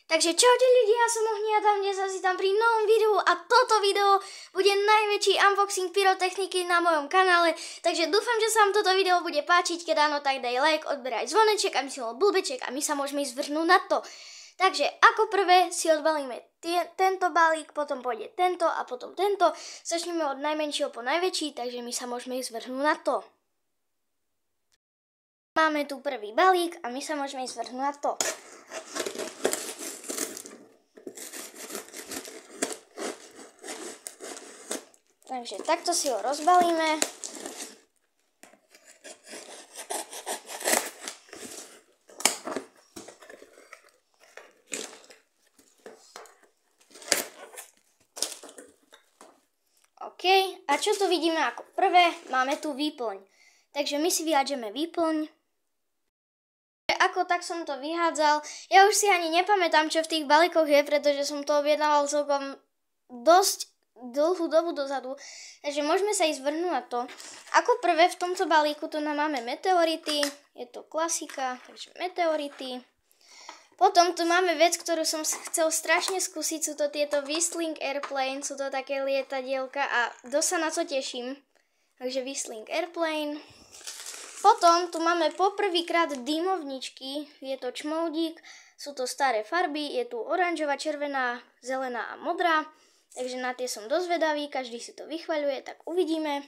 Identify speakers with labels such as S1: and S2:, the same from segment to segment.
S1: Takže čaute ľudia, ja som Ohni a tam dnes asi tam pri novom videu a toto video bude najväčší unboxing pyrotechniky na mojom kanále, takže dúfam, že sa vám toto video bude páčiť, keď áno, tak daj like, odberaj zvoneček, aby si bol blbeček a my sa môžeme ísť vrhnúť na to. Takže ako prvé si odbalíme tento balík, potom pôjde tento a potom tento. Začneme od najmenšieho po najväčší, takže my sa môžeme ísť vrhnúť na to. Máme tu prvý balík a my sa môžeme ísť vrhnúť na to. Takže takto si ho rozbalíme. OK, a čo tu vidíme ako prvé? Máme tu výplň. Takže my si vyhádžeme výplň. Ako tak som to vyhádzal. Ja už si ani nepamätám, čo v tých balíkoch je, pretože som to objednával celkom dosť dlhú dobu dozadu, takže môžeme sa ísť vrhnúť na to. Ako prvé v tomto balíku tu nám máme meteority, je to klasika, takže meteority. Potom tu máme vec, ktorú som chcel strašne skúsiť, sú to tieto Whistling Airplane, sú to také lietadielka a dosť sa na to teším. Takže Whistling Airplane. Potom tu máme poprvýkrát dymovničky, je to čmoudík, sú to staré farby, je tu oranžová, červená, zelená a modrá. Takže na tie som dosť vedavý, každý si to vychvaľuje, tak uvidíme.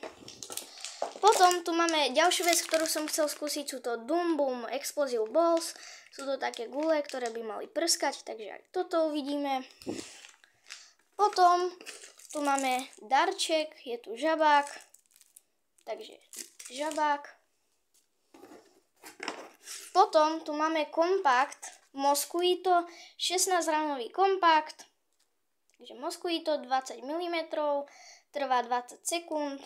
S1: Potom tu máme ďalšiu vec, ktorú som chcel skúsiť, sú to Doom Boom Explosive Balls. Sú to také gule, ktoré by mali prskať, takže aj toto uvidíme. Potom tu máme darček, je tu žabák, takže žabák. Potom tu máme kompakt Mosquito, 16-ramový kompakt. Takže Mosquito 20 mm, trvá 20 sekúnd.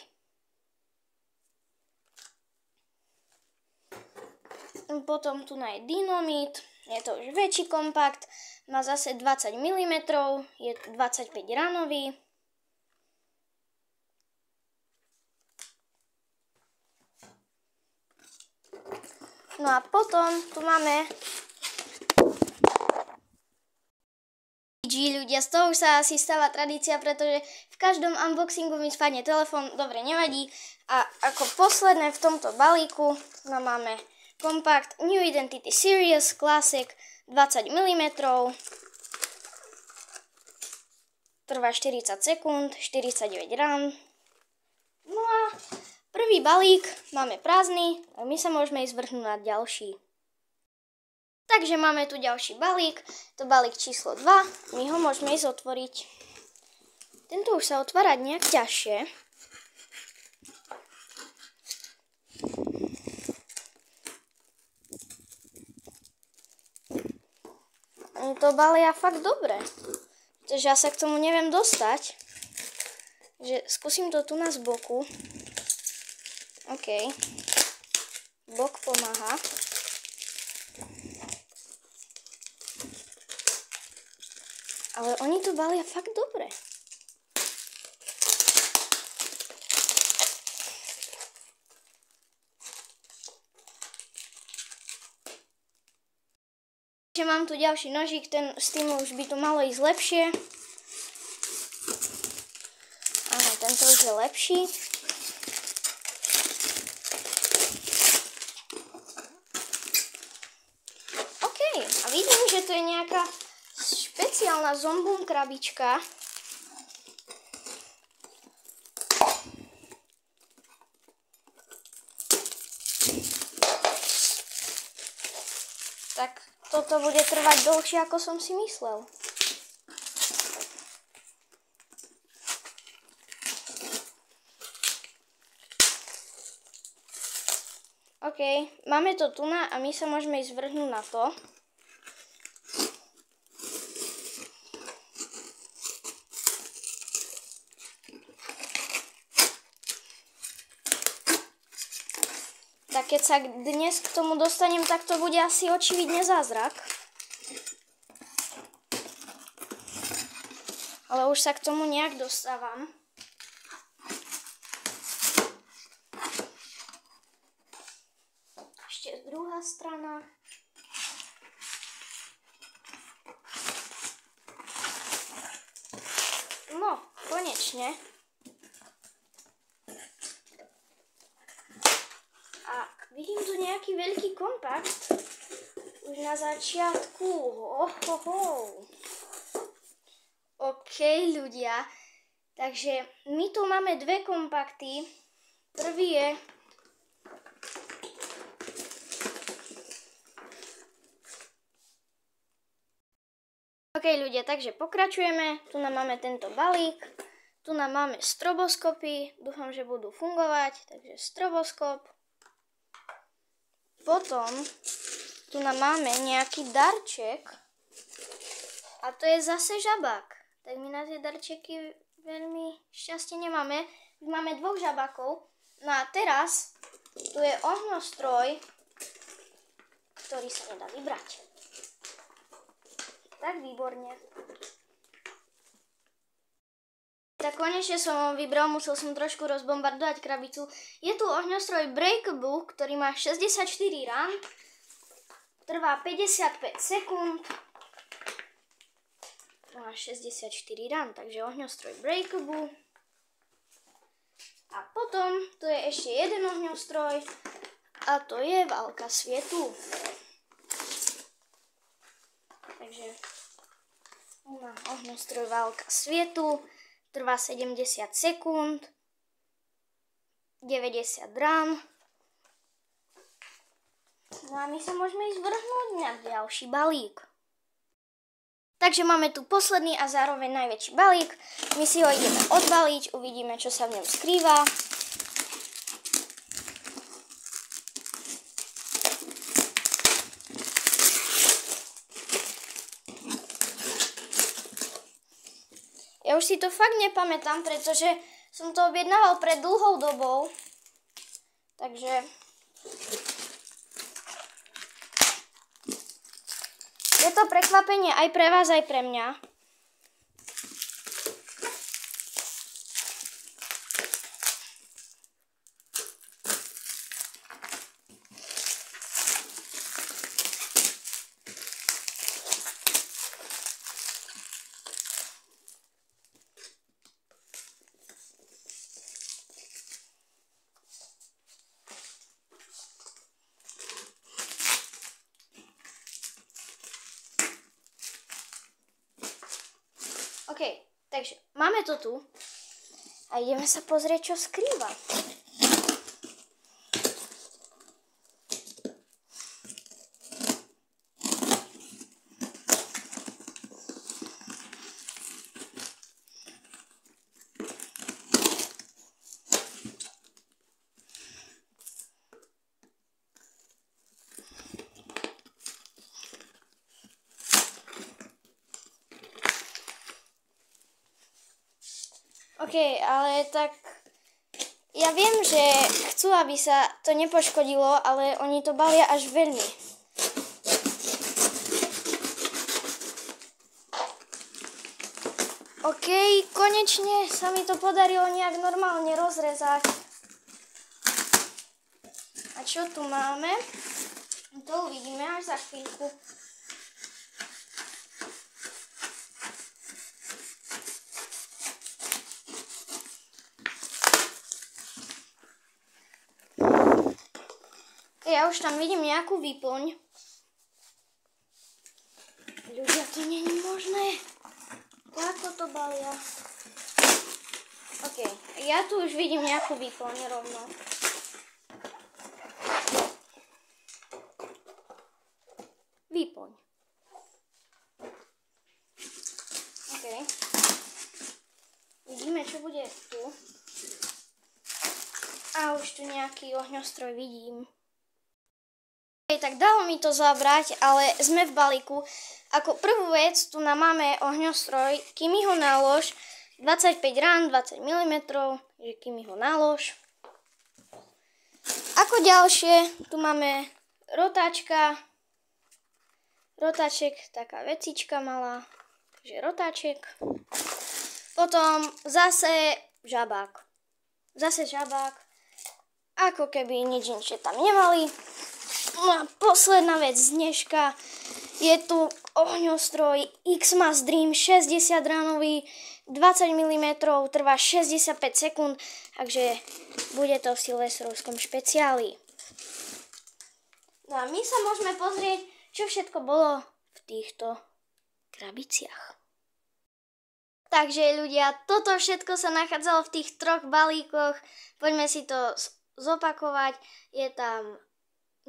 S1: Potom tu je dynamit, je to už väčší kompakt, má zase 20 mm, je 25 ranový. No a potom tu máme ľudia, z toho už sa asi stáva tradícia, pretože v každom unboxingu mi spadne telefón, dobre, nevadí. A ako posledné v tomto balíku máme kompakt New Identity Series Classic 20 mm, trvá 40 sekúnd, 49 RAM. No a prvý balík máme prázdny a my sa môžeme ísť vrhnúť na ďalší. Takže máme tu ďalší balík, to balík číslo 2, my ho môžeme ísť otvoriť. Tento už sa otvára nejak ťažšie. Oni to balia fakt dobre, pretože ja sa k tomu neviem dostať. Takže skúsim to tu na z boku. OK, bok pomáha. Ale oni to balia fakt dobre. Mám tu ďalší nožík, s tým už by to malo ísť lepšie. Áno, tento už je lepší. OK, a vidím, že tu je nejaká špeciálna Zombum krabička. Tak toto bude trvať dlhšie, ako som si myslel. OK, máme to tu a my sa môžeme ísť vrhnúť na to. Tak keď sa dnes k tomu dostanem, tak to bude asi očividne zázrak. Ale už sa k tomu nejak dostávam. Ešte druhá strana. konečne. A vidím tu nejaký veľký kompakt. Už na začiatku. OK, ľudia. Takže my tu máme dve kompakty. Prvý je OK, ľudia, takže pokračujeme. Tu nám máme tento balík. Tu nám máme stroboskopy. Dúfam, že budú fungovať. Takže stroboskop. Potom tu nám máme nejaký darček. A to je zase žabák. Tak my na tie darčeky veľmi šťastie nemáme. Máme dvoch žabákov. No a teraz tu je ohňostroj, ktorý sa nedá vybrať. Tak výborne. Tak konečne som ho vybral, musel som trošku rozbombardovať krabicu. Je tu ohňostroj Breakable, ktorý má 64 rán. Trvá 55 sekúnd. Má 64 rán, takže ohňostroj Breakable. A potom tu je ešte jeden ohňostroj a to je válka svietu. Takže ohňostroj válka svietu. Trvá 70 sekúnd, 90 rán. No a my sa môžeme ísť vrhnúť na ďalší balík. Takže máme tu posledný a zároveň najväčší balík. My si ho ideme odbaliť, uvidíme, čo sa v ňom skrýva. Ja už si to fakt nepamätám, pretože som to objednával pred dlhou dobou. Takže je to prekvapenie aj pre vás, aj pre mňa. OK, takže máme to tu a ideme sa pozrieť, čo skrýva. OK, ale tak ja viem, že chcú, aby sa to nepoškodilo, ale oni to balia až veľmi. OK, konečne sa mi to podarilo nejak normálne rozrezať. A čo tu máme? To uvidíme až za chvíľku. Ja už tam vidím nejakú výplň. Ľudia, to nie je možné. Ako to balia? OK, ja tu už vidím nejakú výplň rovno. Výplň. OK. Vidíme, čo bude tu. A už tu nejaký ohňostroj vidím. Tak dalo mi to zabrať, ale sme v balíku. Ako prvú vec tu máme ohňostroj Kimiho nálož 25 rán, 20 mm, že Kimiho nálož. Ako ďalšie tu máme rotáček, taká vecička malá, takže rotáček. Potom zase žabák. Ako keby nič tam nemali. No a posledná vec z dneška Je tu ohňostroj X-Mass Dream 60 ranový, 20 mm, trvá 65 sekúnd, takže bude to v silvestrovskom špeciáli. No a my sa môžeme pozrieť, čo všetko bolo v týchto krabiciach. Takže ľudia, toto všetko sa nachádzalo v tých 3 balíkoch. Poďme si to zopakovať. Je tam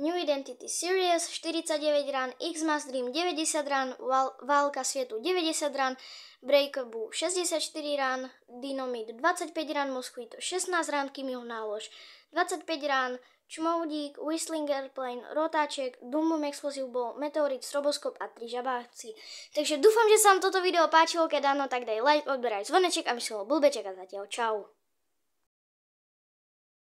S1: New Identity Series 49 run, X-Mass Dream 90 run, Válka svietu 90 run, Breakable 64 run, Dynamite 25 run, Mosquito 16 run, Kimiho nálož 25 run, Čmoudík, Whistling Airplane, Rotáček, Doom Boom Explosive Ball, Meteorit, Stroboskop a 3 žabáci. Takže dúfam, že sa vám toto video páčilo, keď áno, tak daj like, odberaj zvoneček a my som bol Blbeček a zatiaľ čau.